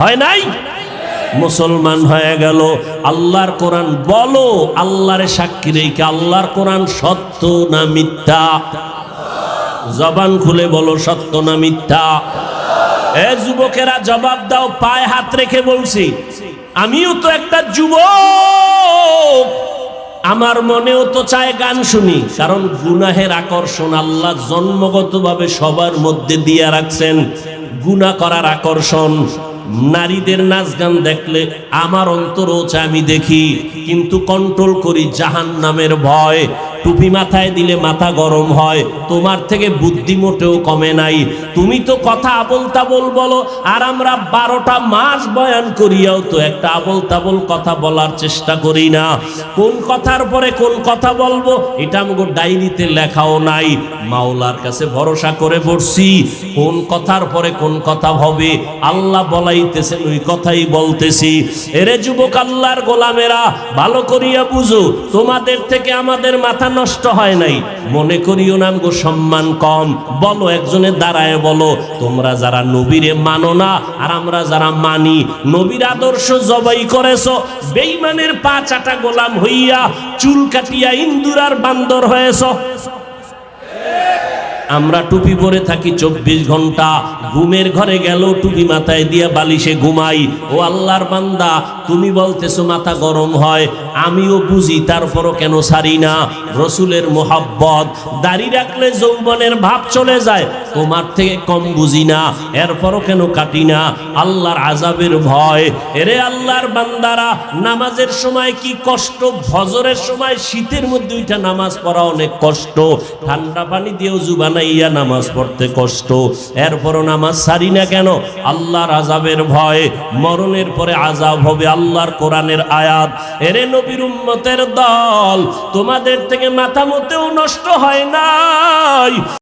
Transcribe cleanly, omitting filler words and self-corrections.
হয় নাই? মুসলমান হয়ে গেল। আল্লাহর কোরআন বলো, আল্লাহর সাক্ষী রেখে আল্লাহর কোরআন সত্য না মিথ্যা? জবান খুলে বলো, সত্য না মিথ্যা? এ যুবকেরা জবাব দাও, পায়ে হাত রেখে বলছি। আমিও তো একটা যুবক, আমার মনেও তো চায় গান শুনি, কারণ গুনাহের আকর্ষণ আল্লাহ জন্মগতভাবে সবার মধ্যে দিয়ে রাখছেন। গুনাহ করার আকর্ষণ, নারীদের নাচ গান দেখলে আমার অন্তরও চায় আমি দেখি, কিন্তু কন্ট্রোল করি জাহান্নামের ভয়। টুপি মাথায় দিলে মাথা গরম হয়, তোমার থেকে বুদ্ধি মোটেও কমে নাই। তুমি তো কথা আবল তাবল বলো, আর আমরা 12টা মাস বয়ান করিয়াও তো একটা আবল তাবল কথা বলার চেষ্টা করি না। কোন কথার পরে কোন কথা বলবো এটা আমাকে ডায়েরিতে লেখাও নাই। মাওলার কাছে ভরসা করে বসছি, কোন কথার পরে কোন কথা হবে আল্লাহ বলাইতেছেন, ওই কথাই বলতেছি। এরে যুবক, আল্লাহর গোলামেরা ভালো করিয়া বুঝো, তোমাদের থেকে আমাদের মাথা নষ্ট হয় নাই। মনে করিও না গো সম্মান কম। বলো, একজনের দাঁড়ায় বলো, তোমরা যারা নবীরে মানো না আর আমরা যারা মানি, নবীর আদর্শ জবাই করেছো, বেঈমানের পা চাটা গোলাম হইয়া চুল কাটিয়া ইন্দুর আর বান্দর হয়েছো। আমরা টুপি পরে থাকি 24 ঘন্টা, ঘুমের ঘরে গেল টুপি মাথায় দিয়া বালিশে ঘুমাই। ও আল্লাহর বান্দা, তুমি বলতেছো মাথা গরম হয়, আমিও বুঝি, তারপরও কেন ছাড়ি না? রসুলের মোহাব্বত, দাড়ি রাখলে যৌবনের ভাব চলে যায়, তোমার থেকে কম বুঝি না, এরপরও কেন কাটি না? আল্লাহর আযাবের ভয়। এরে আল্লাহর বান্দারা, নামাজের সময় কি কষ্ট, ফজরের সময় শীতের মধ্যে ওইটা নামাজ পড়া অনেক কষ্ট, ঠান্ডা পানি দিয়েও জুবানা ইয়া নামাজ পড়তে কষ্ট, এরপরও নামাজ ছাড়ি না কেন? আল্লাহর আযাবের ভয়। মরণের পরে আযাব হবে, আল্লাহর কোরআনের আয়াত। এরে নবীর উম্মতের দল, তোমাদের থেকে মাথা মতেও নষ্ট হয় নাই।